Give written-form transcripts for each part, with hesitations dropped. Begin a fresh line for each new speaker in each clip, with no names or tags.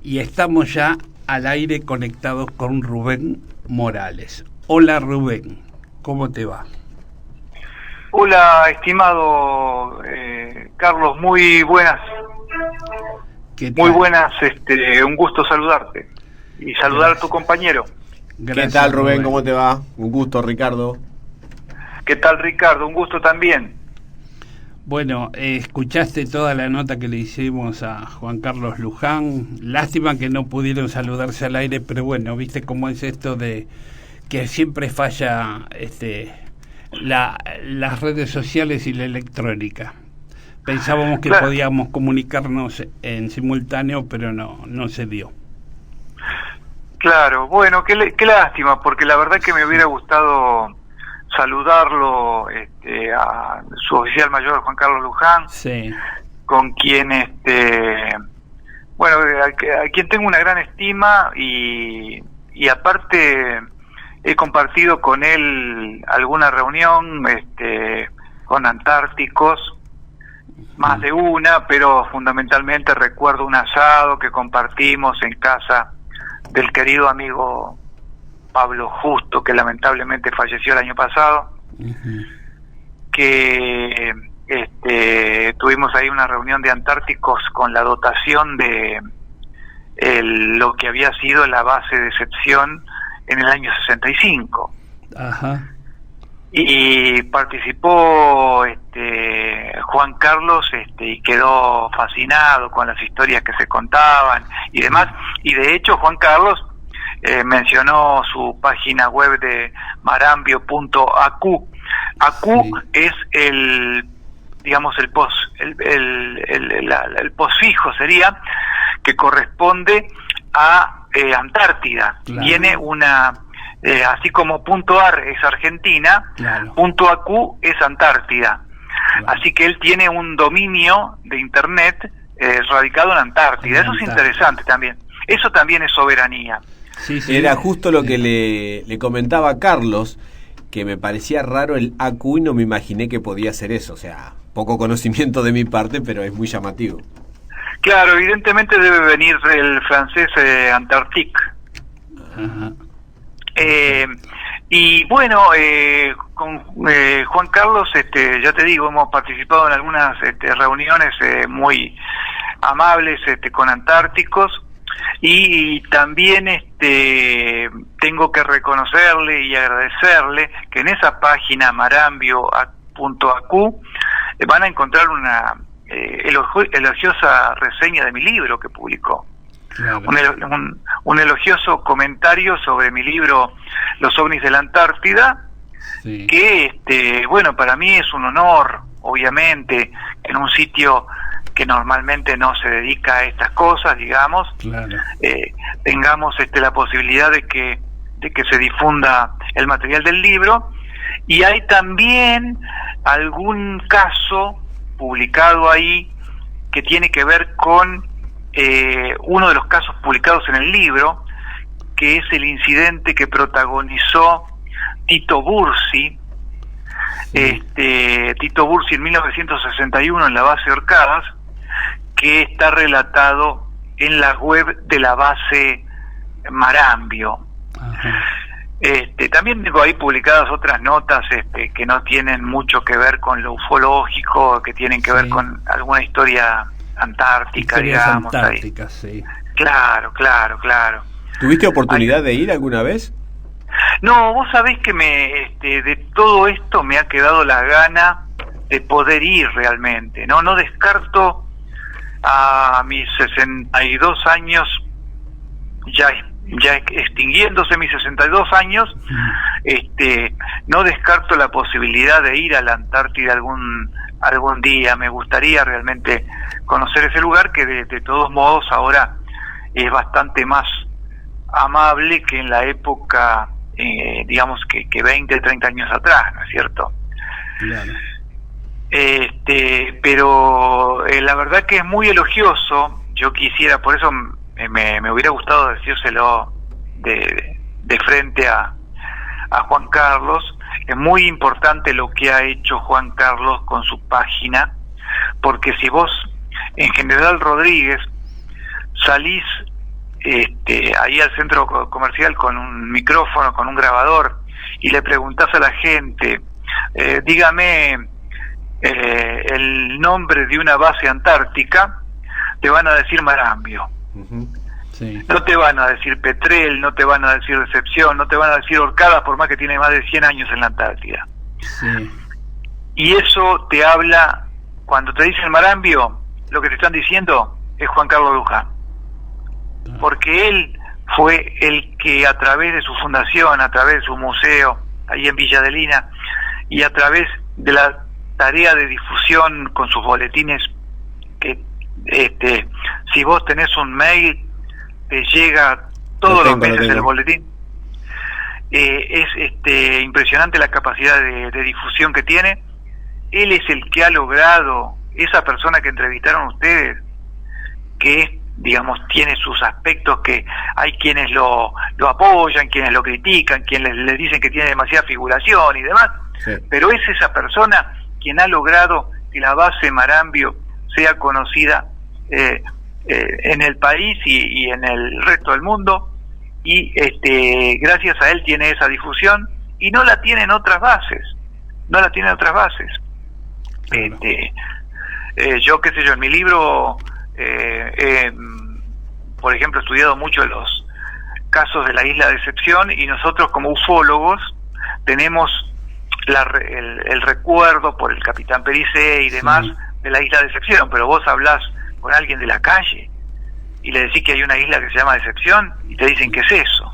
y estamos ya al aire conectados con Rubén Morales. Hola Rubén, ¿cómo te va?
Hola, estimado Carlos, muy buenas. Muy buenas, un gusto saludarte y saludar a tu compañero.
Gracias, ¿qué tal Rubén? ¿Cómo te va? Un gusto, Ricardo.
¿Qué tal, Ricardo? Un gusto también.
Bueno, escuchaste toda la nota que le hicimos a Juan Carlos Luján. Lástima que no pudieron saludarse al aire, pero bueno, viste cómo es esto de que siempre falla las redes sociales y la electrónica. Pensábamos que podíamos comunicarnos en simultáneo, pero no se dio.
Claro, bueno, qué lástima, porque la verdad que me hubiera gustado saludarlo a su oficial mayor Juan Carlos Luján,
sí,
con quien a quien tengo una gran estima y aparte he compartido con él alguna reunión con antárticos, más de una, pero fundamentalmente recuerdo un asado que compartimos en casa del querido amigo Pablo Justo, que lamentablemente falleció el año pasado, que tuvimos ahí una reunión de antárticos con la dotación de lo que había sido la base de excepción en el año 65.
Ajá.
Y participó Juan Carlos y quedó fascinado con las historias que se contaban y demás, y de hecho Juan Carlos mencionó su página web de marambio.acu. Acu es el posfijo sería, que corresponde a Antártida.
Claro.
Tiene una así como .ar es Argentina,
claro.
.acu es Antártida. Claro. Así que él tiene un dominio de internet radicado en Antártida. Eso es interesante también. Eso también es soberanía.
Sí, era justo lo que le comentaba a Carlos, que me parecía raro el AQ y no me imaginé que podía ser eso. O sea, poco conocimiento de mi parte, pero es muy llamativo.
Claro, evidentemente debe venir del francés Antarctique.
Ajá.
Y bueno, con Juan Carlos, ya te digo, hemos participado en algunas reuniones muy amables con antárticos, y también tengo que reconocerle y agradecerle que en esa página marambio.acu van a encontrar una elogiosa reseña de mi libro que publicó.
Claro.
Un elogioso comentario sobre mi libro Los ovnis de la Antártida,
sí,
que para mí es un honor, obviamente, en un sitio que normalmente no se dedica a estas cosas, digamos,
claro,
tengamos la posibilidad de que se difunda el material del libro. Y hay también algún caso publicado ahí que tiene que ver con uno de los casos publicados en el libro, que es el incidente que protagonizó Tito Bursi. Tito Bursi en 1961 en la base Orcadas, que está relatado en la web de la base Marambio.
Ajá.
También tengo ahí publicadas otras notas que no tienen mucho que ver con lo ufológico, que tienen que ver con alguna historia antártica,
Historias
digamos.
antárticas, sí.
Claro.
¿Tuviste oportunidad de ir alguna vez?
No, vos sabés que de todo esto me ha quedado la gana de poder ir realmente. No descarto a mis 62 años, ya extinguiéndose mis 62 años, no descarto la posibilidad de ir a la Antártida algún día. Me gustaría realmente conocer ese lugar, que de todos modos ahora es bastante más amable que en la época, digamos que 20, 30 años atrás, ¿no es cierto?
Claro.
Pero la verdad que es muy elogioso. Yo quisiera, por eso me hubiera gustado decírselo de frente a Juan Carlos. Es muy importante lo que ha hecho Juan Carlos con su página, porque si vos en General Rodríguez salís ahí al centro comercial con un micrófono, con un grabador, y le preguntás a la gente, dígame el nombre de una base antártica, te van a decir Marambio.
Ujú.
Sí.
No te van a decir Petrel, no te van a decir Decepción, no te van a decir Orcadas, por más que tiene más de 100 años en la Antártida.
Sí.
Y eso te habla, cuando te dicen Marambio, lo que te están diciendo es Juan Carlos Luján. Porque él fue el que a través de su fundación, a través de su museo, ahí en Villa Adelina, y a través de la tarea de difusión con sus boletines, que si vos tenés un mail, te llega todos los meses el boletín. Es impresionante la capacidad de difusión que tiene. Él es el que ha logrado, esa persona que entrevistaron ustedes, que es, digamos, tiene sus aspectos, que hay quienes lo apoyan, quienes lo critican, quienes le dicen que tiene demasiada figuración y demás, sí. Pero es esa persona quien ha logrado que la base Marambio sea conocida en el país y en el resto del mundo, y gracias a él tiene esa difusión, y no la tienen otras bases, Claro. Yo qué sé yo, en mi libro por ejemplo, he estudiado mucho los casos de la isla de Decepción, y nosotros como ufólogos tenemos el recuerdo por el capitán Pericé y demás, sí, de la isla de Decepción, pero vos hablás con alguien de la calle y le decís que hay una isla que se llama Decepción y te dicen ¿qué es eso?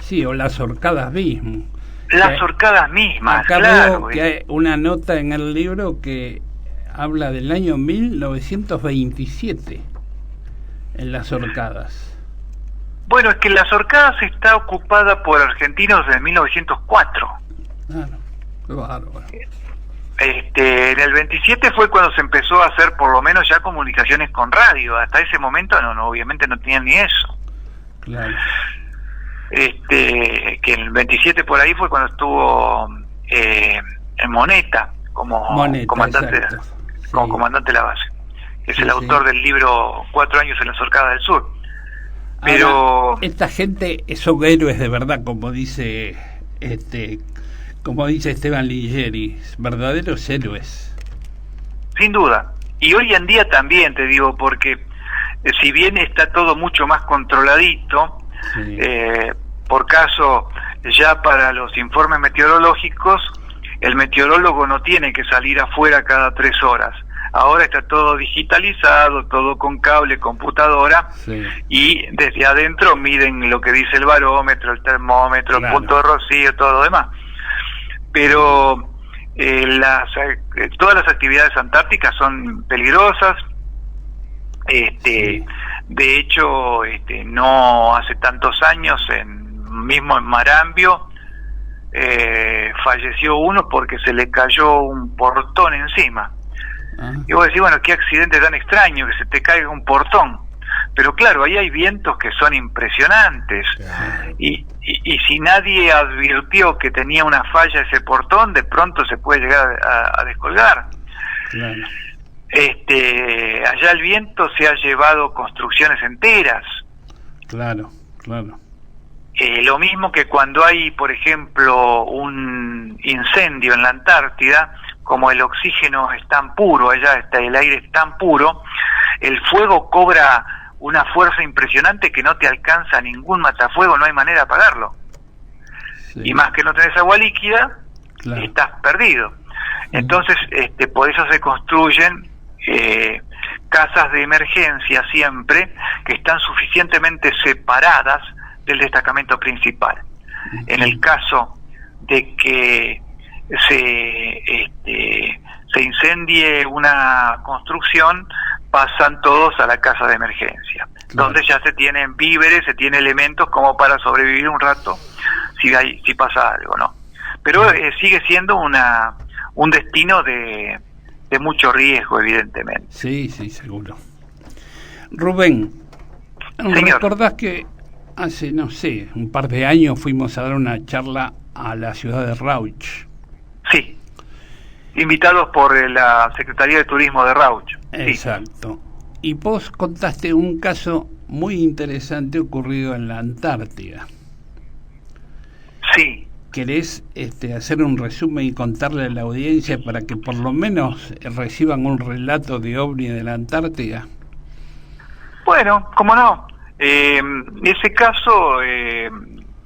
Sí, o las Orcadas mismo.
Las Orcadas mismas,
acá
claro.
Veo que hay una nota en el libro que habla del año 1927 en las Orcadas.
Bueno, es que las Orcadas está ocupada por argentinos desde 1904.
Claro, qué bárbaro.
En el 27 fue cuando se empezó a hacer por lo menos ya comunicaciones con radio. Hasta ese momento no obviamente no tenían ni eso.
Claro.
Que en el 27 por ahí fue cuando estuvo en Moneta como comandante, como comandante de la base. Es el autor del libro 4 años en las Orcadas del Sur. Pero
ahora, esta gente son héroes de verdad, como dice Esteban Ligieri, verdaderos héroes.
Sin duda. Y hoy en día también, te digo, porque si bien está todo mucho más controladito, sí, por caso, ya para los informes meteorológicos, el meteorólogo no tiene que salir afuera cada 3 horas. Ahora está todo digitalizado, todo con cable, computadora, sí, y desde adentro miden lo que dice el barómetro, el termómetro, claro, el punto de rocío, todo lo demás. Pero todas las actividades antárticas son peligrosas. Sí. De hecho, no hace tantos años, mismo en Marambio, falleció uno porque se le cayó un portón encima. Y vos decís, bueno, qué accidente tan extraño que se te caiga un portón. Pero claro, ahí hay vientos que son impresionantes. Claro. Y si nadie advirtió que tenía una falla ese portón, de pronto se puede llegar a descolgar. Claro. Allá el viento se ha llevado construcciones enteras.
Claro.
Lo mismo que cuando hay, por ejemplo, un incendio en la Antártida, como el oxígeno es tan puro, allá el aire es tan puro, el fuego cobra una fuerza impresionante que no te alcanza ningún matafuego, no hay manera de apagarlo. Sí. Y más que no tenés agua líquida, claro, estás perdido. Entonces, por eso se construyen casas de emergencia siempre, que están suficientemente separadas del destacamento principal. En el caso de que se incendie una construcción, pasan todos a la casa de emergencia, claro, donde ya se tienen víveres, se tienen elementos como para sobrevivir un rato si pasa algo, ¿no? Pero sigue siendo un destino de mucho riesgo, evidentemente.
Sí, seguro. Rubén,
señor,
¿recordás que hace, no sé, un par de años fuimos a dar una charla a la ciudad de Rauch?
Sí, invitados por la Secretaría de Turismo de Rauch.
Exacto.
Sí.
Y vos contaste un caso muy interesante ocurrido en la Antártida.
Sí.
¿Querés hacer un resumen y contarle a la audiencia para que por lo menos reciban un relato de ovni de la Antártida?
Bueno, cómo no. Ese caso,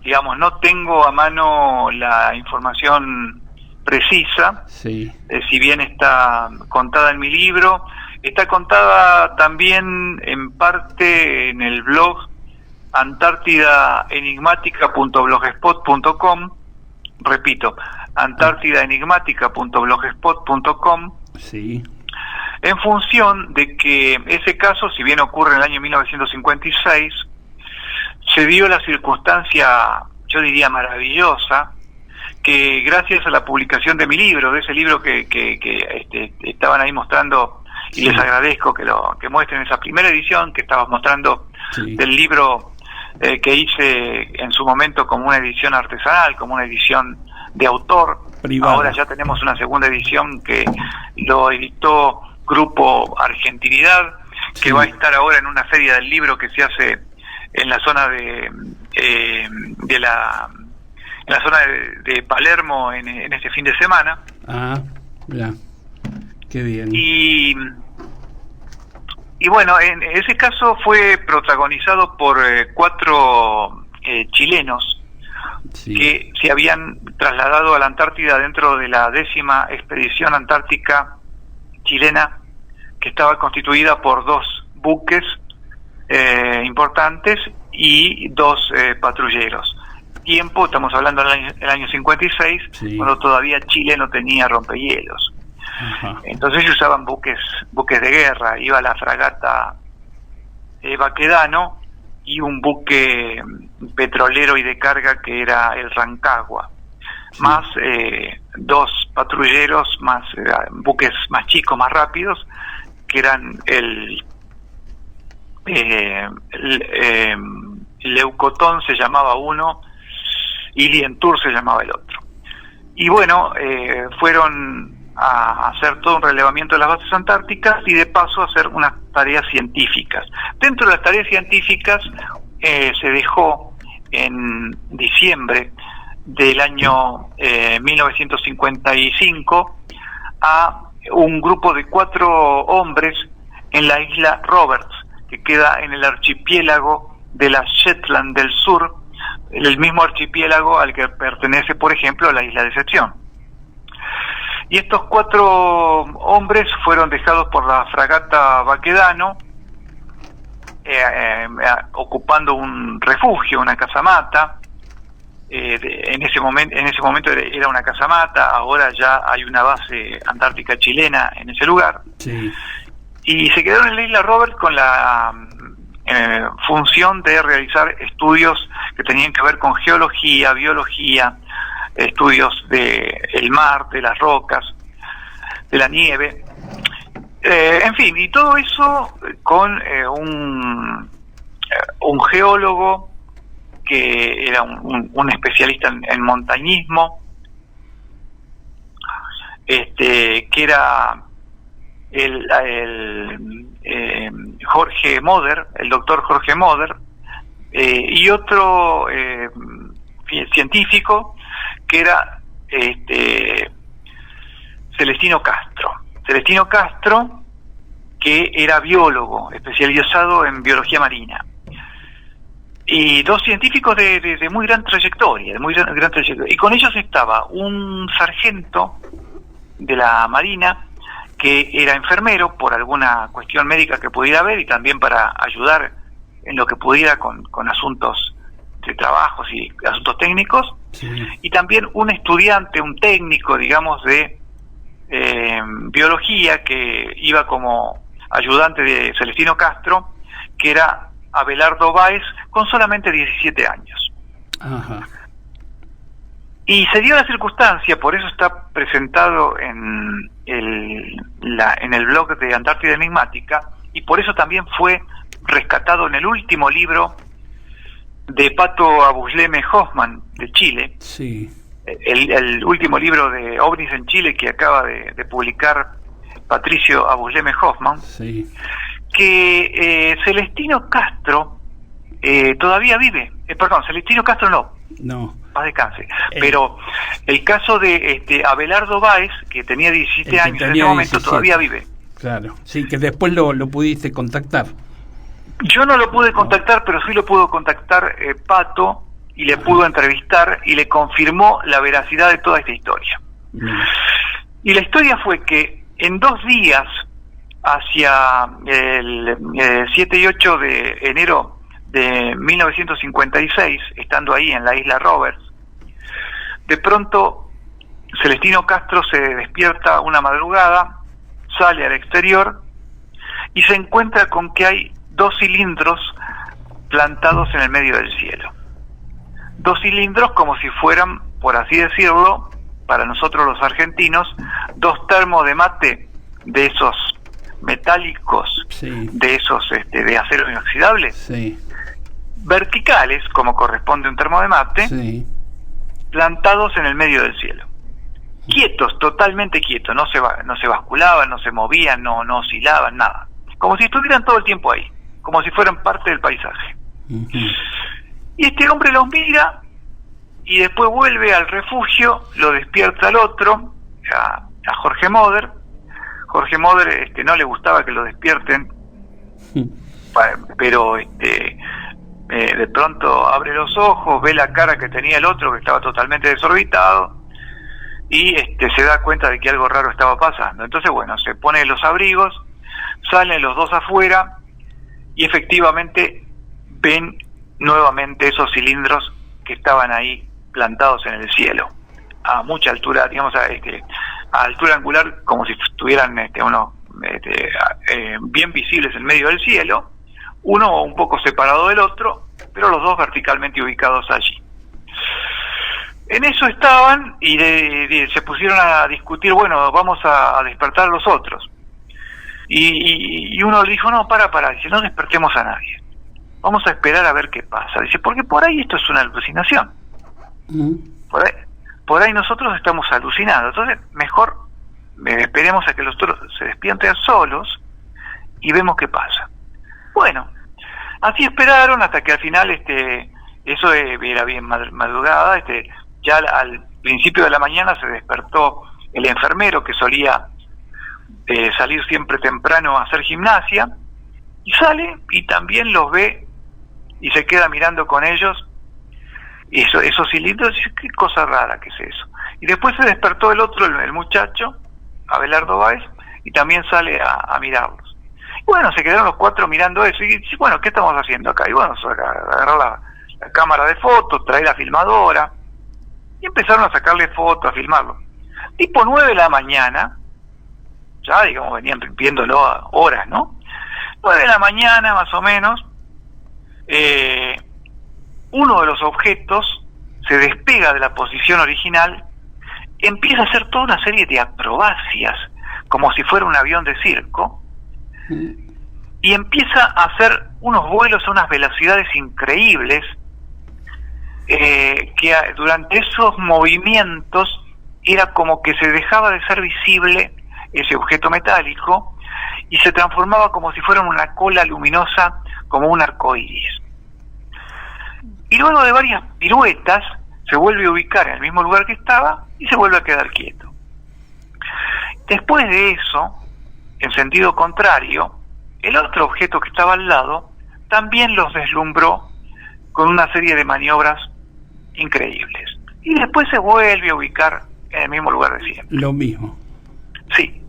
digamos, no tengo a mano la información precisa.
Sí.
Si bien está contada en mi libro, está contada también en parte en el blog antártidaenigmática.blogspot.com. Repito, antártidaenigmática.blogspot.com.
Sí.
En función de que ese caso, si bien ocurre en el año 1956, se dio la circunstancia, yo diría maravillosa, que gracias a la publicación de mi libro, de ese libro que estaban ahí mostrando, y les agradezco que muestren esa primera edición que estabas mostrando, del libro que hice en su momento como una edición artesanal, como una edición de autor. Privada. Ahora ya tenemos una segunda edición que lo editó Grupo Argentinidad, que va a estar ahora en una feria del libro que se hace en la zona de Palermo en este fin de semana.
Ah, ya, qué bien.
Y bueno, en ese caso fue protagonizado por 4 chilenos que se habían trasladado a la Antártida dentro de la 10ª expedición antártica chilena, que estaba constituida por 2 buques importantes y 2 patrulleros. Estamos hablando del año 56, cuando todavía Chile no tenía rompehielos. Ajá. Entonces se usaban buques de guerra. Iba la fragata Baquedano y un buque petrolero y de carga que era el Rancagua, más 2 patrulleros, más buques más chicos, más rápidos, que eran el Leucotón se llamaba uno y Lientour se llamaba el otro. Y bueno, fueron a hacer todo un relevamiento de las bases antárticas y de paso a hacer unas tareas científicas. Dentro de las tareas científicas se dejó en diciembre del año 1955 a un grupo de 4 hombres en la isla Roberts, que queda en el archipiélago de las Shetland del Sur, el mismo archipiélago al que pertenece, por ejemplo, la isla de Decepción. Y estos 4 hombres fueron dejados por la fragata Baquedano, ocupando un refugio, una casamata. En ese momento era una casamata, ahora ya hay una base antártica chilena en ese lugar. Sí. Y se quedaron en la isla Robert con la función de realizar estudios que tenían que ver con geología, biología, estudios del mar, de las rocas, de la nieve, en fin, y todo eso con un geólogo que era un especialista en montañismo, que era el Jorge Moder, el doctor Jorge Moder, y otro científico que era Celestino Castro, que era biólogo especializado en biología marina, y 2 científicos de muy gran trayectoria, y con ellos estaba un sargento de la Marina que era enfermero por alguna cuestión médica que pudiera haber y también para ayudar en lo que pudiera con asuntos de trabajos y asuntos técnicos, y también un estudiante, un técnico, digamos, de biología, que iba como ayudante de Celestino Castro, que era Abelardo Báez, con solamente 17 años. Ajá. Y se dio la circunstancia, por eso está presentado en el blog de Antártida Enigmática, y por eso también fue rescatado en el último libro de Pato Abusleme Hoffman de Chile, el último libro de ovnis en Chile que acaba de publicar Patricio Abusleme Hoffman, que Celestino Castro todavía vive. Perdón, Celestino Castro no, paz descanse. Pero el caso de Abelardo Báez, que tenía 17 años en ese momento, 17. Todavía vive.
Claro, sí, que después lo pudiste contactar.
Yo no lo pude contactar, pero sí lo pudo contactar Pato, y le pudo entrevistar y le confirmó la veracidad de toda esta historia. Y la historia fue que en 2 días, hacia el 7 y 8 de enero de 1956, estando ahí en la isla Roberts, de pronto Celestino Castro se despierta una madrugada, sale al exterior y se encuentra con que hay 2 cilindros plantados en el medio del cielo. 2 cilindros como si fueran, por así decirlo, para nosotros los argentinos, 2 termos de mate de esos metálicos,
sí.
De esos de acero inoxidable,
sí.
Verticales, como corresponde a un termo de mate,
sí.
Plantados en el medio del cielo. Quietos, totalmente quietos, no se basculaban, no se movían, no oscilaban, nada. Como si estuvieran todo el tiempo ahí, como si fueran parte del paisaje.
Uh-huh.
Y este hombre los mira y después vuelve al refugio, lo despierta al otro, a Jorge Moder. Jorge Moder no le gustaba que lo despierten, pero de pronto abre los ojos, ve la cara que tenía el otro, que estaba totalmente desorbitado, y se da cuenta de que algo raro estaba pasando. Entonces, bueno, se pone los abrigos, salen los 2 afuera, y efectivamente ven nuevamente esos cilindros que estaban ahí plantados en el cielo, a mucha altura, digamos, a altura angular, como si estuvieran bien visibles en medio del cielo, uno un poco separado del otro, pero los 2 verticalmente ubicados allí. En eso estaban y se pusieron a discutir, bueno, vamos a despertar a los otros. Y uno le dijo, no, para, dice, no despertemos a nadie. Vamos a esperar a ver qué pasa. Dice, porque por ahí esto es una alucinación. Por ahí nosotros estamos alucinando. Entonces, mejor esperemos a que los otros se despierten solos y vemos qué pasa. Bueno, así esperaron hasta que al final, eso era bien madrugada, ya al principio de la mañana se despertó el enfermero que solía salir siempre temprano a hacer gimnasia, y sale y también los ve y se queda mirando con ellos esos cilindros, y dice, qué cosa rara que es eso. Y después se despertó el otro, el muchacho, Abelardo Báez, y también sale a mirarlos. Y bueno, se quedaron los 4 mirando eso, y dice, bueno, ¿qué estamos haciendo acá? Y bueno, agarrar la cámara de fotos, traer la filmadora, y empezaron a sacarle fotos, a filmarlo. Tipo 9 de la mañana, ya digamos, venían viéndolo a horas, ¿no? 9 de la mañana más o menos, uno de los objetos se despega de la posición original, empieza a hacer toda una serie de acrobacias, como si fuera un avión de circo, y empieza a hacer unos vuelos a unas velocidades increíbles, que durante esos movimientos era como que se dejaba de ser visible ese objeto metálico y se transformaba como si fuera una cola luminosa, como un arcoíris. Y luego de varias piruetas se vuelve a ubicar en el mismo lugar que estaba y se vuelve a quedar quieto. Después de eso, en sentido contrario, el otro objeto que estaba al lado también los deslumbró con una serie de maniobras increíbles. Y después se vuelve a ubicar en el mismo lugar de siempre.
Lo mismo.
Sí.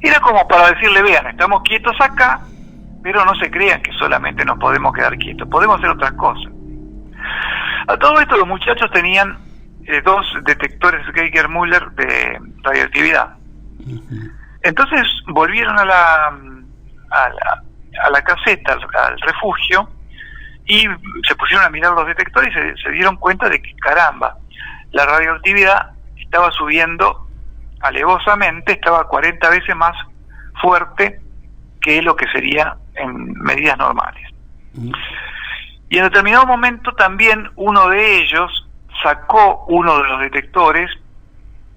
Era como para decirle, vean, estamos quietos acá, pero no se crean que solamente nos podemos quedar quietos, podemos hacer otras cosas. A todo esto los muchachos tenían 2 detectores Geiger-Müller de radioactividad. Uh-huh. Entonces volvieron a la caseta, al refugio, y se pusieron a mirar los detectores y se dieron cuenta de que, caramba, la radioactividad estaba subiendo alevosamente, estaba 40 veces más fuerte que lo que sería en medidas normales. Uh-huh. Y en determinado momento también uno de ellos sacó uno de los detectores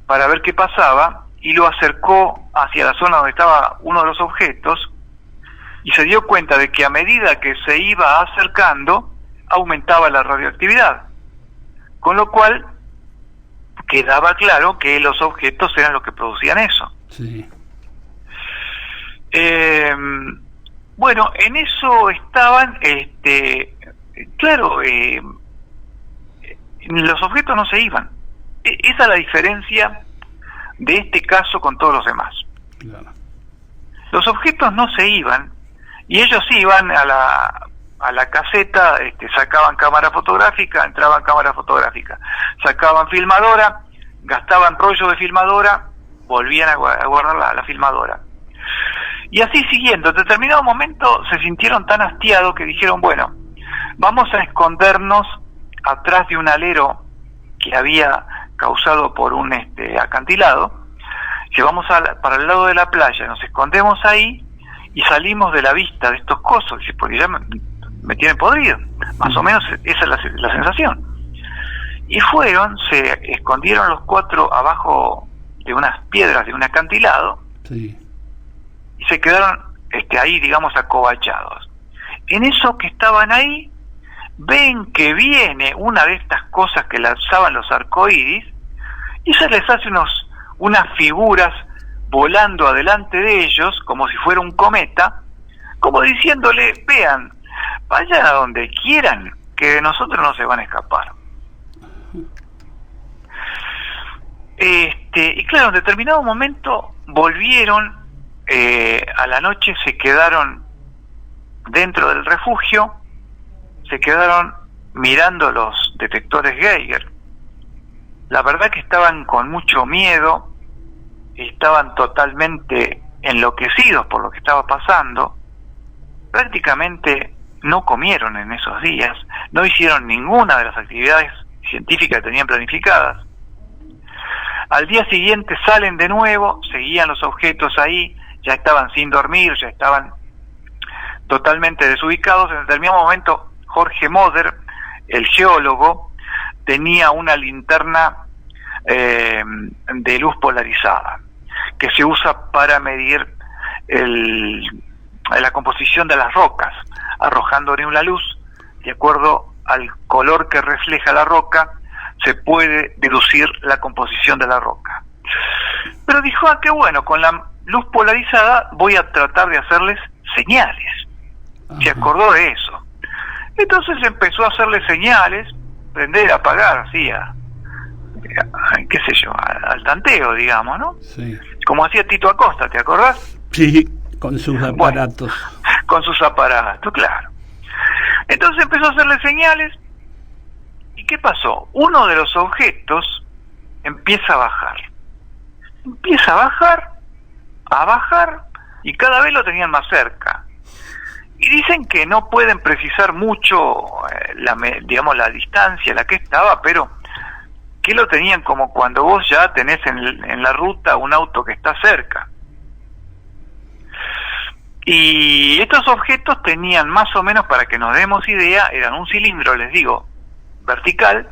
para ver qué pasaba y lo acercó hacia la zona donde estaba uno de los objetos, y se dio cuenta de que a medida que se iba acercando, aumentaba la radioactividad, con lo cual quedaba claro que los objetos eran los que producían eso.
Sí.
Bueno, en eso estaban, claro, los objetos no se iban. Esa es la diferencia de este caso con todos los demás.
Claro.
Los objetos no se iban, y ellos iban a la caseta, sacaban cámara fotográfica, entraban cámara fotográfica, sacaban filmadora, gastaban rollo de filmadora, volvían a guardar la filmadora. Y así siguiendo, en determinado momento se sintieron tan hastiados que dijeron, bueno, vamos a escondernos atrás de un alero que había causado por un acantilado, que vamos para el lado de la playa, nos escondemos ahí y salimos de la vista de estos cosos, porque ya me tienen podrido, más o menos esa es la sensación. Y fueron, se escondieron los 4 abajo de unas piedras de un acantilado,
sí,
y se quedaron ahí, digamos, acobachados. En eso que estaban ahí, ven que viene una de estas cosas que lanzaban los arcoíris y se les hace unas figuras volando adelante de ellos, como si fuera un cometa, como diciéndole, vean, vayan a donde quieran, que de nosotros no se van a escapar. Y claro, en determinado momento volvieron, a la noche se quedaron dentro del refugio, se quedaron mirando los detectores Geiger. La verdad que estaban con mucho miedo, estaban totalmente enloquecidos por lo que estaba pasando, prácticamente no comieron en esos días, no hicieron ninguna de las actividades científicas que tenían planificadas. Al día siguiente salen de nuevo, seguían los objetos ahí, ya estaban sin dormir, ya estaban totalmente desubicados. En determinado momento, Jorge Moder, el geólogo, tenía una linterna de luz polarizada, que se usa para medir la composición de las rocas, arrojándole una luz, de acuerdo al color que refleja la roca, se puede deducir la composición de la roca. Pero dijo, qué bueno, con la luz polarizada voy a tratar de hacerles señales. Se acordó de eso. Entonces empezó a hacerle señales, prender, apagar, así, qué sé yo, al tanteo, digamos, ¿no?
Sí.
Como hacía Tito Acosta, ¿te acordás?
Sí, con sus aparatos.
Bueno, con sus aparatos, claro. Entonces empezó a hacerle señales. ¿Y qué pasó? Uno de los objetos empieza a bajar. Empieza a bajar, y cada vez lo tenían más cerca. Y dicen que no pueden precisar mucho, la distancia a la que estaba, pero que lo tenían como cuando vos ya tenés en la ruta un auto que está cerca. Y estos objetos tenían más o menos, para que nos demos idea, eran un cilindro, les digo, vertical,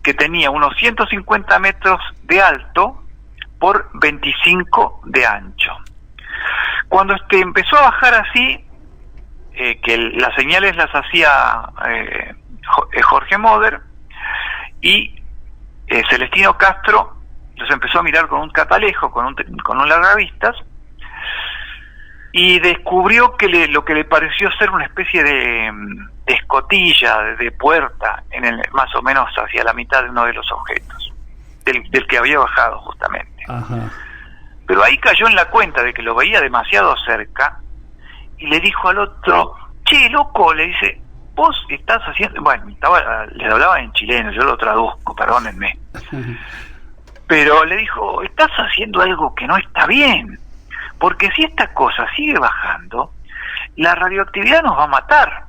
que tenía unos 150 metros de alto por 25 de ancho. Cuando empezó a bajar así, que las señales las hacía Jorge Moder, y Celestino Castro los empezó a mirar con un catalejo, con un largavistas, y descubrió que lo que le pareció ser una especie de escotilla, de puerta, más o menos hacia la mitad de uno de los objetos, del que había bajado justamente.
Ajá.
Pero ahí cayó en la cuenta de que lo veía demasiado cerca, y le dijo al otro, che, loco, le dice, vos estás haciendo... Bueno, les hablaba en chileno, yo lo traduzco, perdónenme. Pero le dijo, estás haciendo algo que no está bien, porque si esta cosa sigue bajando, la radioactividad nos va a matar.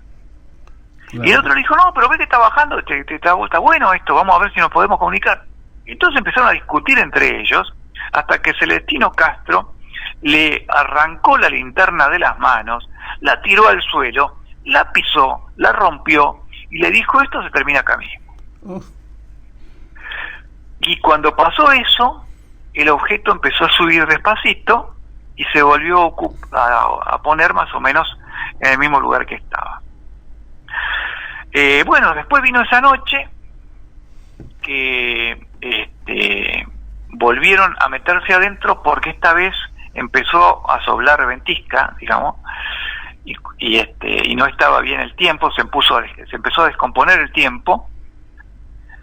Claro. Y el otro le dijo, no, pero ve que está bajando, está bueno esto, vamos a ver si nos podemos comunicar. Entonces empezaron a discutir entre ellos, hasta que Celestino Castro le arrancó la linterna de las manos, la tiró al suelo, la pisó, la rompió, y le dijo, esto se termina acá mismo. Y cuando pasó eso, el objeto empezó a subir despacito, y se volvió a poner más o menos en el mismo lugar que estaba. Bueno, después vino esa noche que volvieron a meterse adentro porque esta vez empezó a soblar ventisca, digamos, y no estaba bien el tiempo, se empezó a descomponer el tiempo,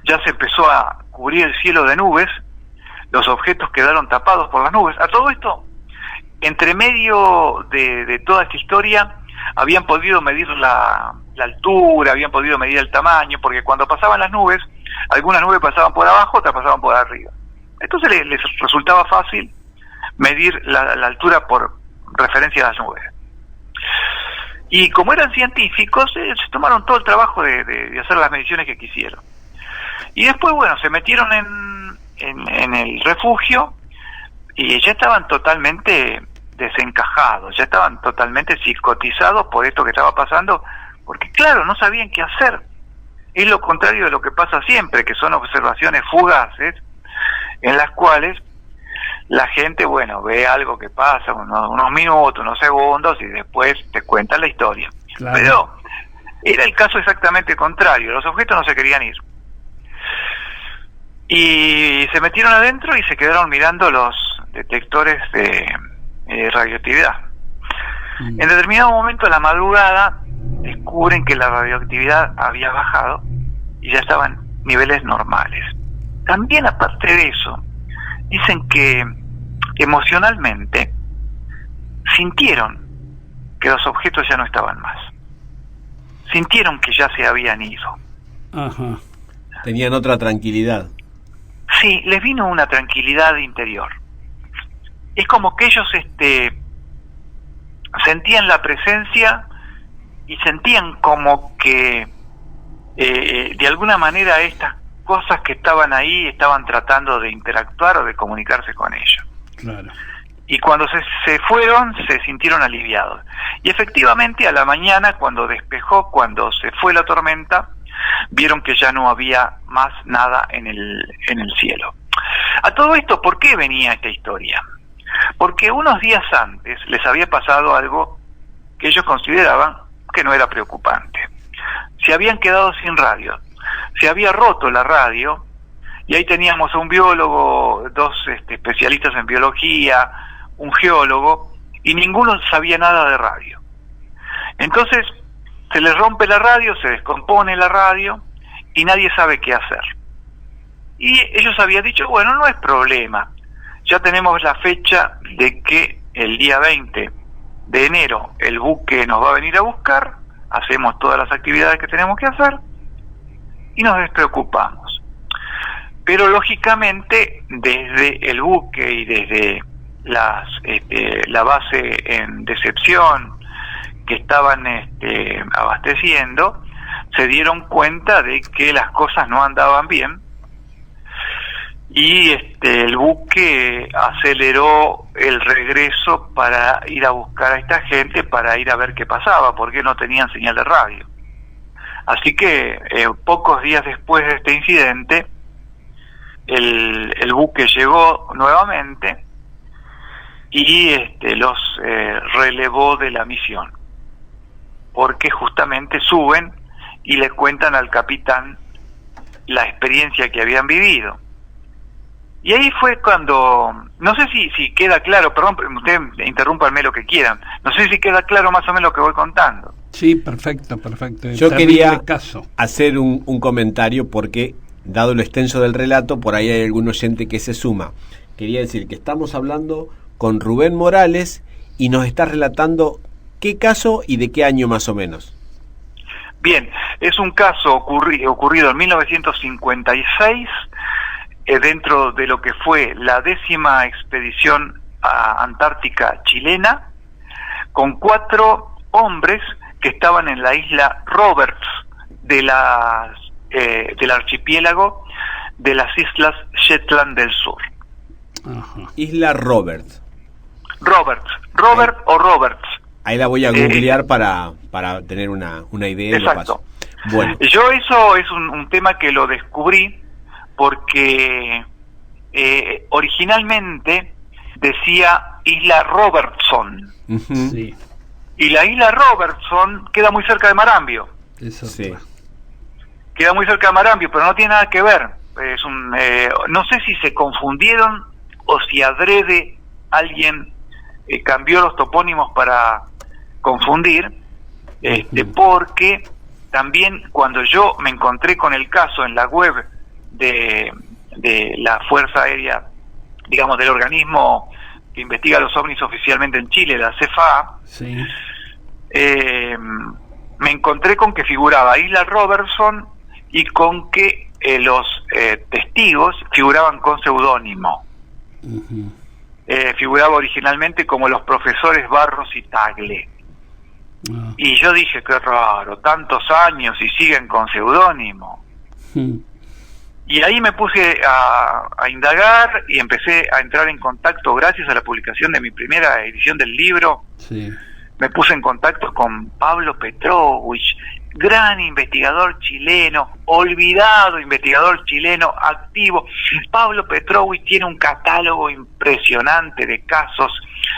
ya se empezó a cubrir el cielo de nubes, los objetos quedaron tapados por las nubes. A todo esto, entre medio de toda esta historia, habían podido medir la altura, habían podido medir el tamaño, porque cuando pasaban las nubes, algunas nubes pasaban por abajo, otras pasaban por arriba. Entonces les resultaba fácil medir la altura por referencia a las nubes. Y como eran científicos, se tomaron todo el trabajo de hacer las mediciones que quisieron. Y después, bueno, se metieron en el refugio y ya estaban totalmente desencajados, ya estaban totalmente psicotizados por esto que estaba pasando, porque claro, no sabían qué hacer. Es lo contrario de lo que pasa siempre, que son observaciones fugaces, en las cuales la gente, bueno, ve algo que pasa, unos minutos, unos segundos, y después te cuentan la historia. Claro. Pero era el caso exactamente contrario, los objetos no se querían ir. Y se metieron adentro y se quedaron mirando los detectores de radioactividad. En determinado momento de la madrugada descubren que la radioactividad había bajado y ya estaban niveles normales. También, aparte de eso, dicen que emocionalmente sintieron que los objetos ya no estaban más. Sintieron que ya se habían ido.
Ajá. Tenían otra tranquilidad.
Sí, les vino una tranquilidad interior. Es como que ellos sentían la presencia y sentían como que de alguna manera estas cosas que estaban ahí estaban tratando de interactuar o de comunicarse con ellos.
Claro.
Y cuando se fueron, se sintieron aliviados. Y efectivamente, a la mañana, cuando despejó, cuando se fue la tormenta, vieron que ya no había más nada en el cielo. A todo esto, ¿por qué venía esta historia? Porque unos días antes les había pasado algo que ellos consideraban que no era preocupante. Se habían quedado sin radio. Se había roto la radio, y ahí teníamos a un biólogo, dos especialistas en biología, un geólogo, y ninguno sabía nada de radio. Entonces, se les rompe la radio, se descompone la radio, y nadie sabe qué hacer. Y ellos habían dicho, bueno, no es problema, ya tenemos la fecha de que el día 20 de enero el buque nos va a venir a buscar, hacemos todas las actividades que tenemos que hacer, y nos despreocupamos. Pero lógicamente desde el buque y desde la base en Decepción que estaban abasteciendo, se dieron cuenta de que las cosas no andaban bien, y el buque aceleró el regreso para ir a buscar a esta gente, para ir a ver qué pasaba, porque no tenían señal de radio. Así que pocos días después de este incidente, el buque llegó nuevamente y los relevó de la misión, porque justamente suben y le cuentan al capitán la experiencia que habían vivido. Y ahí fue cuando, no sé si queda claro, perdón, ustedes interrúmpanme lo que quieran, no sé si queda claro más o menos lo que voy contando.
Sí, perfecto.
Yo quería hacer un comentario porque, dado lo extenso del relato, por ahí hay algún oyente que se suma. Quería decir que estamos hablando con Rubén Morales y nos está relatando qué caso y de qué año más o menos.
Bien, es un caso ocurrido en 1956, dentro de lo que fue la 10ª expedición Antártica chilena, con 4 hombres que estaban en la isla Roberts del archipiélago de las islas Shetland del Sur.
Ajá. Isla Roberts.
Robert o Roberts.
Ahí la voy a googlear para tener una idea.
Exacto.
Bueno.
Yo eso es un tema que lo descubrí porque originalmente decía Isla Robertson.
Sí.
Y la Isla Robertson queda muy cerca de Marambio.
Eso
Sí.
Queda muy cerca de Marambio, pero no tiene nada que ver. Es no sé si se confundieron o si adrede alguien cambió los topónimos para confundir, porque también cuando yo me encontré con el caso en la web de la Fuerza Aérea, digamos, del organismo que investiga los ovnis oficialmente en Chile, la CFA,
sí.
Me encontré con que figuraba Isla Robertson y con que los testigos figuraban con seudónimo.
Uh-huh.
Figuraba originalmente como los profesores Barros y Tagle.
Uh-huh.
Y yo dije, qué raro, tantos años y siguen con seudónimo.
Uh-huh.
Y ahí me puse a indagar y empecé a entrar en contacto, gracias a la publicación de mi primera edición del libro.
Sí.
Me puse en contacto con Pablo Petrovich, gran investigador chileno, olvidado investigador chileno, activo. Pablo Petrovich tiene un catálogo impresionante de casos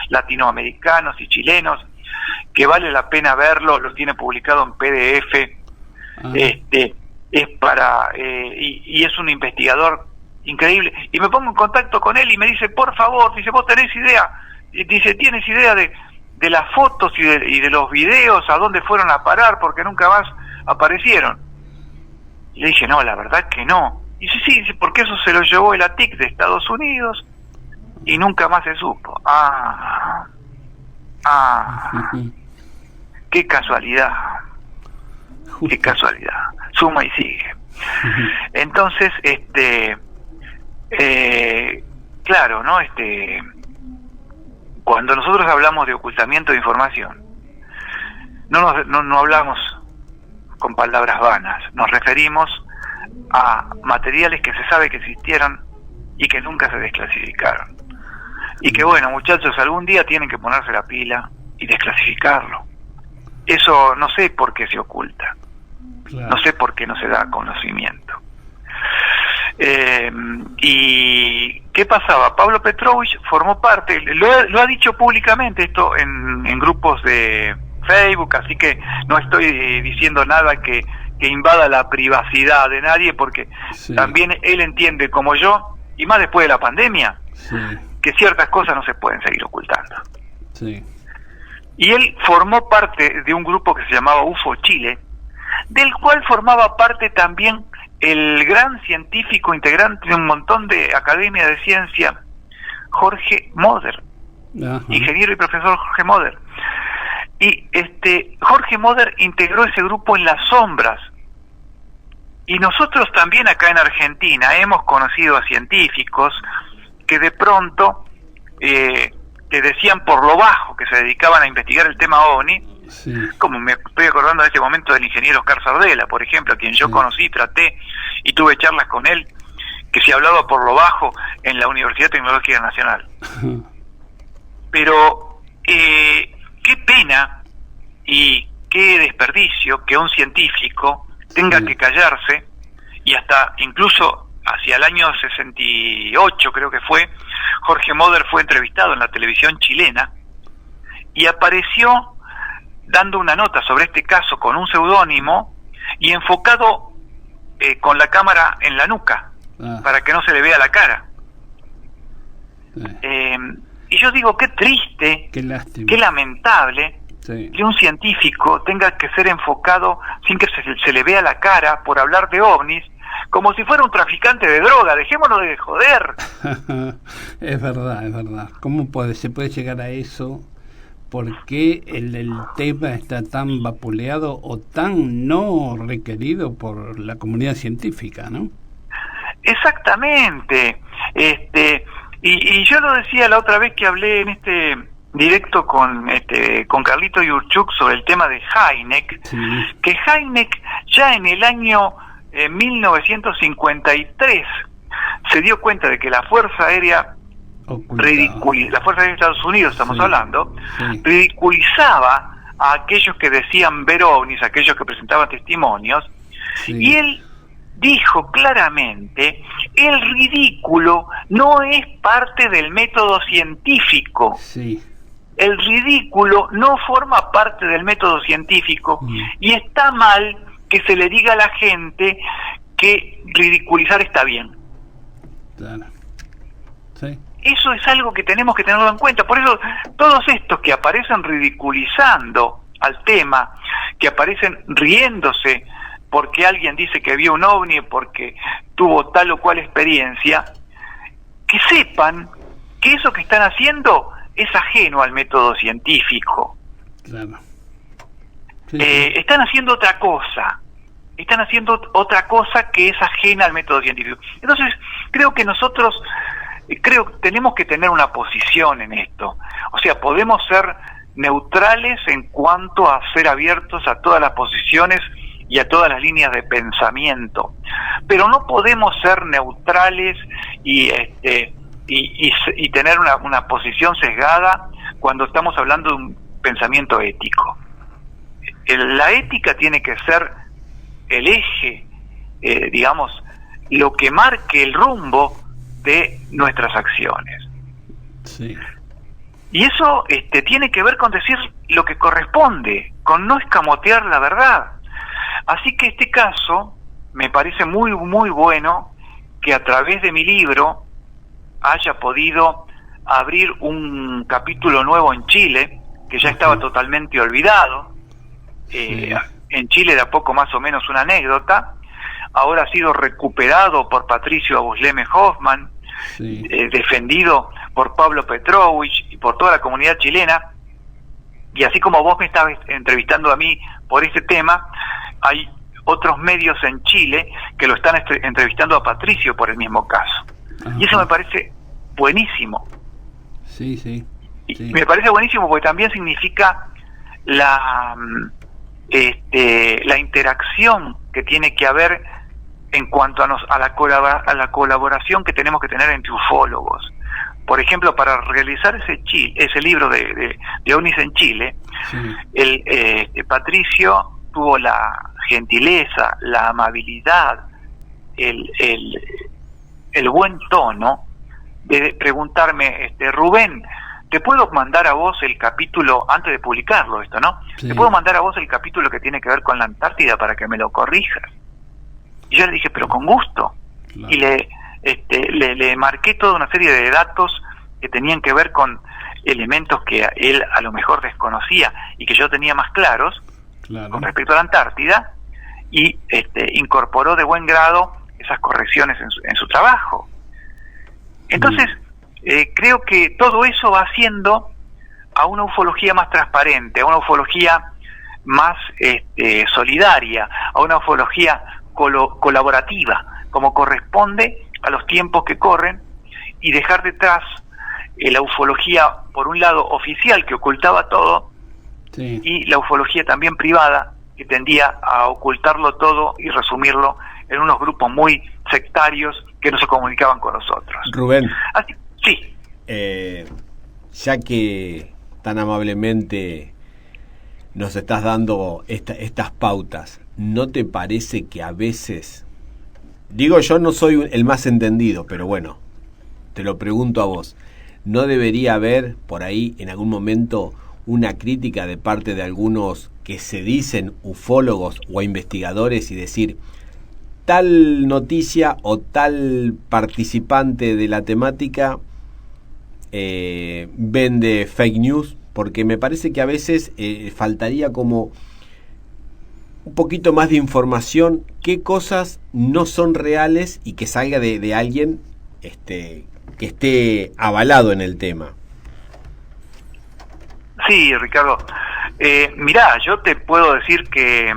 latinoamericanos y chilenos que vale la pena verlo, lo tiene publicado en PDF. Es para y es un investigador increíble. Y me pongo en contacto con él y me dice, por favor, dice, vos tenés idea, dice, tienes idea de las fotos y de los videos, a dónde fueron a parar, porque nunca más aparecieron. Y le dije, no, la verdad que no. Y dice, sí, porque eso se lo llevó el ATIC de Estados Unidos y nunca más se supo. Qué casualidad. Qué casualidad. Suma y sigue. Entonces, claro, ¿no? Cuando nosotros hablamos de ocultamiento de información, no hablamos con palabras vanas, nos referimos a materiales que se sabe que existieron y que nunca se desclasificaron. Y que bueno, muchachos, algún día tienen que ponerse la pila y desclasificarlo. Eso no sé por qué se oculta, claro. No sé por qué no se da conocimiento. ¿Y qué pasaba? Pablo Petrovich formó parte, lo ha dicho públicamente esto en grupos de Facebook, así que no estoy diciendo nada que invada la privacidad de nadie, porque sí, también él entiende, como yo, y más después de la pandemia, sí, que ciertas cosas no se pueden seguir ocultando.
Sí.
Y él formó parte de un grupo que se llamaba UFO Chile, del cual formaba parte también el gran científico integrante de un montón de academias de ciencia, Jorge Moder. Ajá. Ingeniero y profesor Jorge Moder. Y Jorge Moder integró ese grupo en las sombras. Y nosotros también acá en Argentina hemos conocido a científicos que de pronto que decían por lo bajo que se dedicaban a investigar el tema OVNI. Sí. Como me estoy acordando en este momento del ingeniero Oscar Sardela, por ejemplo, a quien yo conocí, traté y tuve charlas con él, que se hablaba por lo bajo en la Universidad Tecnológica Nacional. Pero qué pena y qué desperdicio que un científico tenga que callarse, y hasta incluso hacia el año 68 creo que fue, Jorge Moder fue entrevistado en la televisión chilena y apareció dando una nota sobre este caso con un seudónimo y enfocado con la cámara en la nuca, para que no se le vea la cara. Y yo digo, qué triste,
qué lástima,
qué lamentable que un científico tenga que ser enfocado sin que se le vea la cara por hablar de ovnis, como si fuera un traficante de droga. Dejémonos de joder.
Es verdad. ¿Cómo se puede llegar a eso? ¿Por qué el tema está tan vapuleado o tan no requerido por la comunidad científica, no?
Exactamente. Y yo lo decía la otra vez que hablé en este directo con Carlito Yurchuk sobre el tema de Hynek, que Hynek ya en el año 1953 se dio cuenta de que la Fuerza Aérea la Fuerza Aérea de Estados Unidos, estamos hablando, ridiculizaba a aquellos que decían ver ovnis, a aquellos que presentaban testimonios, y él dijo claramente: el ridículo no es parte del método científico.
Sí.
El ridículo no forma parte del método científico y está mal que se le diga a la gente que ridiculizar está bien.
Claro. Sí.
Eso es algo que tenemos que tenerlo en cuenta. Por eso todos estos que aparecen ridiculizando al tema, que aparecen riéndose porque alguien dice que vio un ovni, porque tuvo tal o cual experiencia, que sepan que eso que están haciendo es ajeno al método científico.
Claro.
Sí. Están haciendo otra cosa. Están haciendo otra cosa que es ajena al método científico. Entonces, creo que nosotros tenemos que tener una posición en esto. O sea, podemos ser neutrales en cuanto a ser abiertos a todas las posiciones y a todas las líneas de pensamiento, pero no podemos ser neutrales y tener una posición sesgada cuando estamos hablando de un pensamiento ético. La ética tiene que ser el eje, digamos, lo que marque el rumbo de nuestras acciones.
Sí.
Y eso tiene que ver con decir lo que corresponde, con no escamotear la verdad. Así que este caso me parece muy, muy bueno que a través de mi libro haya podido abrir un capítulo nuevo en Chile, que ya estaba totalmente olvidado. En Chile era poco más o menos una anécdota. Ahora ha sido recuperado por Patricio Abusleme Hoffman, defendido por Pablo Petrovich y por toda la comunidad chilena. Y así como vos me estabas entrevistando a mí por este tema, hay otros medios en Chile que lo están entrevistando a Patricio por el mismo caso. Ajá. Y eso me parece buenísimo.
Sí.
Me parece buenísimo porque también significa la interacción que tiene que haber en cuanto a la colaboración que tenemos que tener entre ufólogos. Por ejemplo, para realizar ese libro de ovnis en Chile, Patricio tuvo la gentileza, la amabilidad, el buen tono de preguntarme: Rubén, ¿te puedo mandar a vos el capítulo, antes de publicarlo esto, ¿no? Sí. ¿Te puedo mandar a vos el capítulo que tiene que ver con la Antártida para que me lo corrijas? Y yo le dije, pero con gusto. Claro. Y le marqué toda una serie de datos que tenían que ver con elementos que él a lo mejor desconocía y que yo tenía más claros, claro, con respecto a la Antártida, y incorporó de buen grado esas correcciones en su trabajo. Entonces, creo que todo eso va haciendo a una ufología más transparente, a una ufología más solidaria, a una ufología colaborativa, como corresponde a los tiempos que corren, y dejar detrás la ufología, por un lado, oficial, que ocultaba todo, y la ufología también privada, que tendía a ocultarlo todo y resumirlo en unos grupos muy sectarios que no se comunicaban con nosotros.
Rubén,
así, sí.
Ya que tan amablemente nos estás dando estas pautas, ¿no te parece que a veces, digo, yo no soy el más entendido, pero bueno, te lo pregunto a vos, ¿no debería haber por ahí en algún momento una crítica de parte de algunos que se dicen ufólogos o investigadores y decir: tal noticia o tal participante de la temática vende fake news? Porque me parece que a veces faltaría como un poquito más de información, qué cosas no son reales y que salga de alguien que esté avalado en el tema.
Sí, Ricardo. Mirá, yo te puedo decir que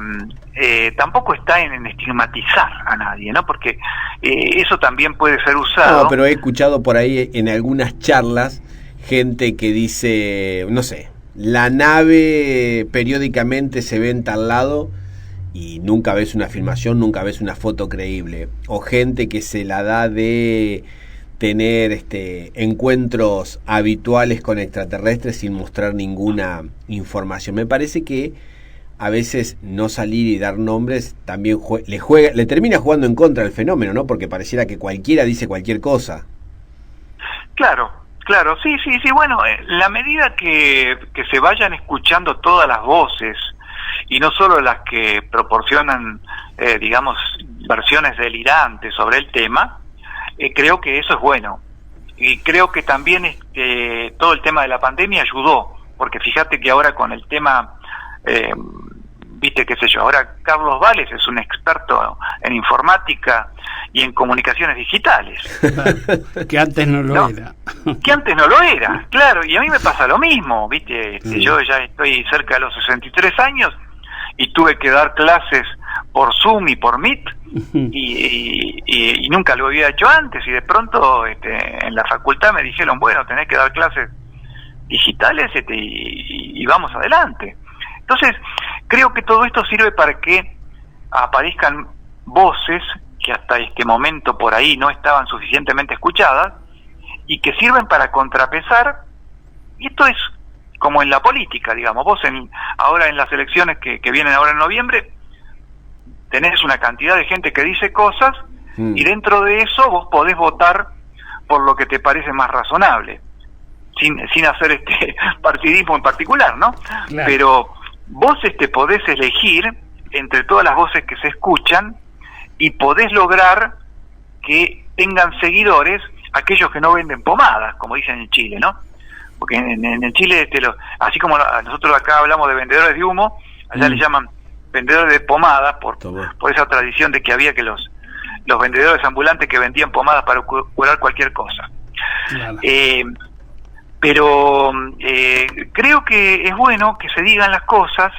tampoco está en estigmatizar a nadie, ¿no? Porque eso también puede ser usado.
No, pero he escuchado por ahí en algunas charlas gente que dice, no sé, la nave periódicamente se ve en tal lado y nunca ves una filmación, nunca ves una foto creíble. O gente que se la da de tener encuentros habituales con extraterrestres sin mostrar ninguna información. Me parece que a veces no salir y dar nombres también le termina jugando en contra el fenómeno, ¿no? Porque pareciera que cualquiera dice cualquier cosa.
Claro, sí, bueno, la medida que se vayan escuchando todas las voces, y no solo las que proporcionan, digamos, versiones delirantes sobre el tema, creo que eso es bueno. Y creo que también todo el tema de la pandemia ayudó, porque fíjate que ahora con el tema, viste, qué sé yo, ahora Carlos Vales es un experto en informática y en comunicaciones digitales.
Que antes no lo era.
Que antes no lo era, claro, y a mí me pasa lo mismo, viste, yo ya estoy cerca de los 63 años y tuve que dar clases por Zoom y por Meet, y nunca lo había hecho antes, y de pronto en la facultad me dijeron, bueno, tenés que dar clases digitales y vamos adelante. Entonces, creo que todo esto sirve para que aparezcan voces que hasta este momento por ahí no estaban suficientemente escuchadas, y que sirven para contrapesar, y esto es como en la política, digamos, vos ahora en las elecciones que vienen ahora en noviembre, tenés una cantidad de gente que dice cosas, y dentro de eso vos podés votar por lo que te parece más razonable, sin hacer partidismo en particular, ¿no? Claro. Pero vos podés elegir entre todas las voces que se escuchan, y podés lograr que tengan seguidores aquellos que no venden pomadas, como dicen en Chile, ¿no? Porque en Chile, así como nosotros acá hablamos de vendedores de humo, allá le llaman vendedores de pomadas por esa tradición de que había que los vendedores ambulantes que vendían pomadas para curar cualquier cosa. Claro. Pero creo que es bueno que se digan las cosas,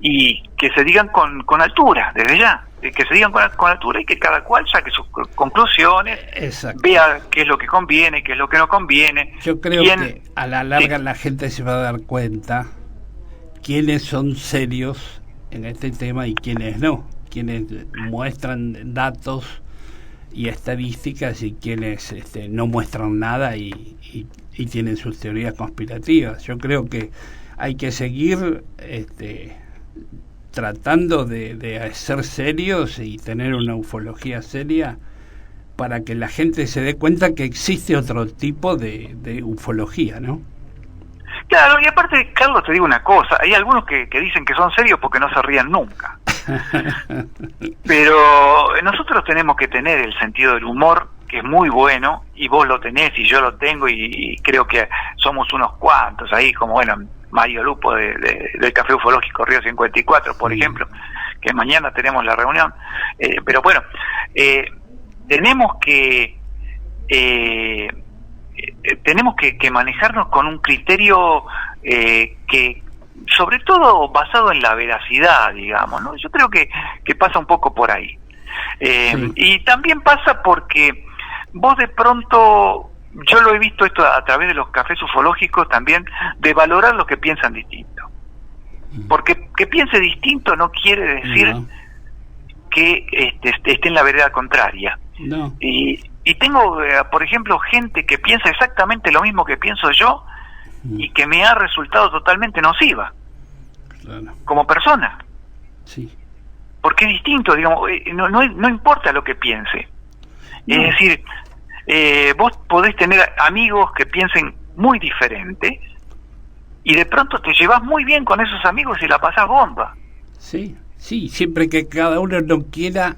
y que se digan con altura, desde ya, que se digan con altura, y que cada cual saque sus conclusiones. Exacto. Vea qué es lo que conviene, qué es lo que no conviene.
Yo creo que a la larga la gente se va a dar cuenta quiénes son serios en este tema y quiénes no, quienes muestran datos y estadísticas y quienes no muestran nada y tienen sus teorías conspirativas. Yo creo que hay que seguir tratando de ser serios y tener una ufología seria, para que la gente se dé cuenta que existe otro tipo de ufología, ¿no?
Claro, y aparte, Carlos, te digo una cosa, hay algunos que dicen que son serios porque no se rían nunca. Pero nosotros tenemos que tener el sentido del humor, que es muy bueno, y vos lo tenés y yo lo tengo, y creo que somos unos cuantos ahí, como bueno, Mario Lupo del Café Ufológico Río 54, por ejemplo, que mañana tenemos la reunión. Pero bueno, tenemos que manejarnos con un criterio que, sobre todo, basado en la veracidad, digamos, ¿no? Yo creo que pasa un poco por ahí. Y también pasa porque vos de pronto, yo lo he visto esto a través de los cafés ufológicos también, de valorar los que piensan distinto. Porque que piense distinto no quiere decir que esté en la vereda contraria. No. Y tengo, por ejemplo, gente que piensa exactamente lo mismo que pienso yo, y que me ha resultado totalmente nociva, como persona. Sí. Porque es distinto, digamos, no importa lo que piense. Es decir, vos podés tener amigos que piensen muy diferente, y de pronto te llevas muy bien con esos amigos y la pasás bomba.
Sí, siempre que cada uno no quiera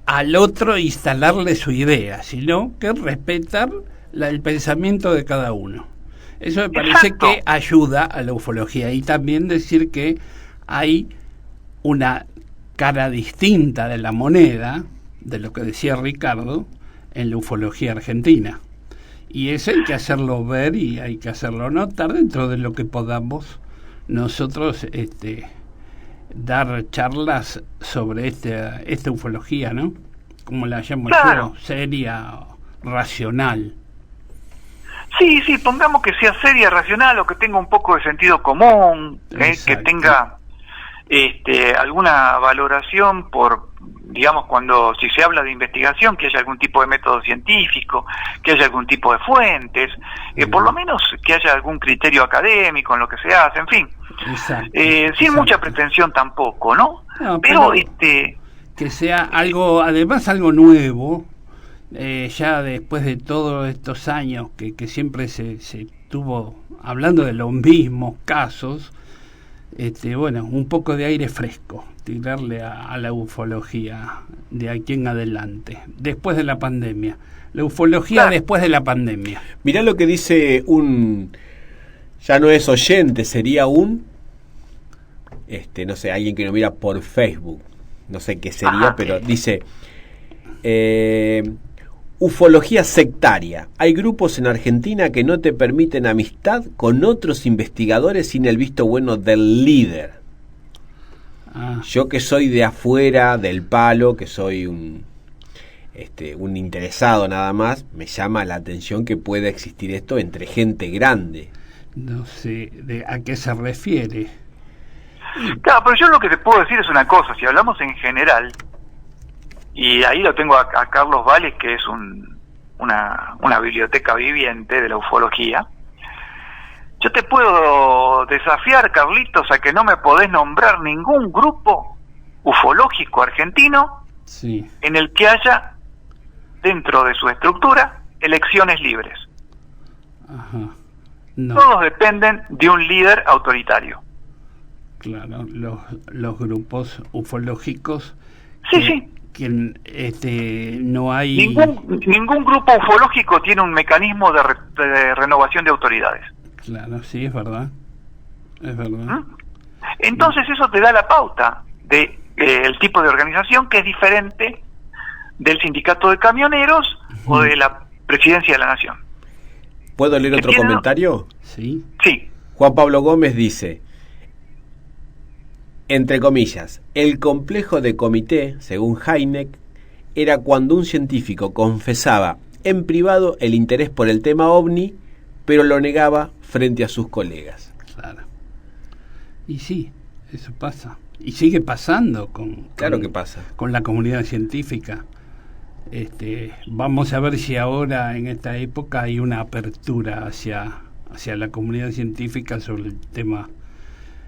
al otro instalarle su idea, sino que respetar el pensamiento de cada uno. Eso me parece que ayuda a la ufología, y también decir que hay una cara distinta de la moneda, de lo que decía Ricardo, en la ufología argentina, y eso hay que hacerlo ver y hay que hacerlo notar dentro de lo que podamos nosotros dar charlas sobre esta ufología, ¿no? Como la llamo yo, seria, racional.
Sí, pongamos que sea seria, racional, o que tenga un poco de sentido común, que tenga alguna valoración por digamos, si se habla de investigación, que haya algún tipo de método científico, que haya algún tipo de fuentes, por lo menos que haya algún criterio académico en lo que se hace, en fin.
Exacto,
sin mucha pretensión tampoco, ¿no? Pero
que sea algo, además algo nuevo, ya después de todos estos años que siempre se estuvo hablando de los mismos casos, bueno, un poco de aire fresco, tirarle a la ufología de aquí en adelante, después de la pandemia. La ufología después de la pandemia.
Mirá lo que dice ya no es oyente, sería no sé, alguien que nos mira por Facebook, no sé qué sería, pero dice ufología sectaria. Hay grupos en Argentina que no te permiten amistad con otros investigadores sin el visto bueno del líder. Yo que soy de afuera, del palo, que soy un interesado nada más, me llama la atención que pueda existir esto entre gente grande.
No sé a qué se refiere.
Claro, pero yo lo que te puedo decir es una cosa, si hablamos en general, y ahí lo tengo a Carlos Vales, que es una biblioteca viviente de la ufología. Yo te puedo desafiar, Carlitos, a que no me podés nombrar ningún grupo ufológico argentino en el que haya, dentro de su estructura, elecciones libres.
No.
Todos dependen de un líder autoritario.
Claro, los grupos ufológicos.
Sí.
Que no hay...
Ningún grupo ufológico tiene un mecanismo de renovación de autoridades.
Claro, sí, es verdad.
Entonces eso te da la pauta de el tipo de organización que es diferente del sindicato de camioneros o de la presidencia de la nación.
¿Puedo leer otro comentario?
Sí.
Juan Pablo Gómez dice, entre comillas, el complejo de comité, según Heineck, era cuando un científico confesaba en privado el interés por el tema ovni, pero lo negaba frente a sus colegas.
Claro. Y sí, eso pasa. Y sigue pasando
claro que pasa.
Con la comunidad científica. Vamos a ver si ahora, en esta época, hay una apertura hacia la comunidad científica sobre el tema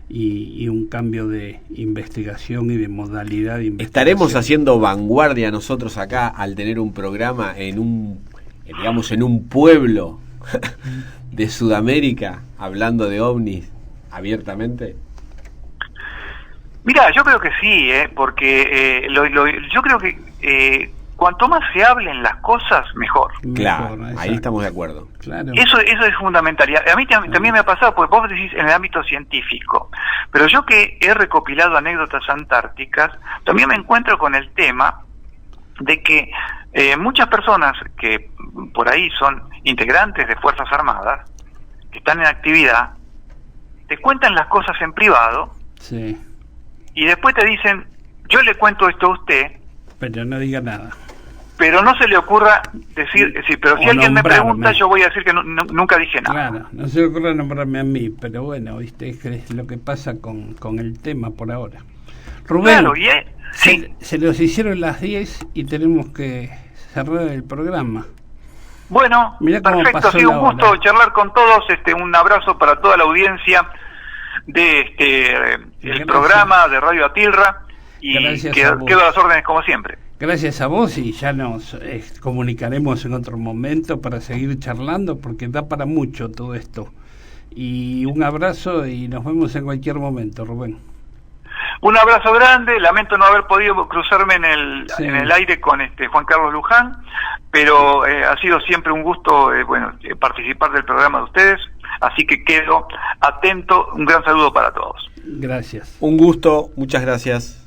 y un cambio de investigación y de modalidad de investigación.
¿Estaremos haciendo vanguardia nosotros acá al tener un programa en un pueblo de Sudamérica hablando de ovnis abiertamente?
Mira, yo creo que sí, porque yo creo que cuanto más se hablen las cosas, mejor.
Claro, ahí estamos de acuerdo.
Claro. Eso es fundamental. Y a mí también me ha pasado, porque vos decís en el ámbito científico, pero yo que he recopilado anécdotas antárticas, también me encuentro con el tema de que muchas personas que por ahí son integrantes de Fuerzas Armadas, que están en actividad, te cuentan las cosas en privado, y después te dicen, yo le cuento esto a usted,
pero no diga nada.
Pero no se le ocurra decir, pero si alguien me pregunta, yo voy a decir que nunca dije nada.
Claro, no se le ocurra nombrarme a mí, pero bueno, viste, es lo que pasa con el tema por ahora. Rubén,
claro,
se nos hicieron las 10 y tenemos que cerrar el programa.
Bueno, perfecto, ha sido un gusto charlar con todos, un abrazo para toda la audiencia de el programa de Radio Atilra, y quedo a las órdenes como siempre.
Gracias a vos, y ya nos comunicaremos en otro momento para seguir charlando, porque da para mucho todo esto. Y un abrazo y nos vemos en cualquier momento, Rubén.
Un abrazo grande, lamento no haber podido cruzarme en el aire con Juan Carlos Luján, pero ha sido siempre un gusto participar del programa de ustedes, así que quedo atento. Un gran saludo para todos.
Gracias.
Un gusto, muchas gracias.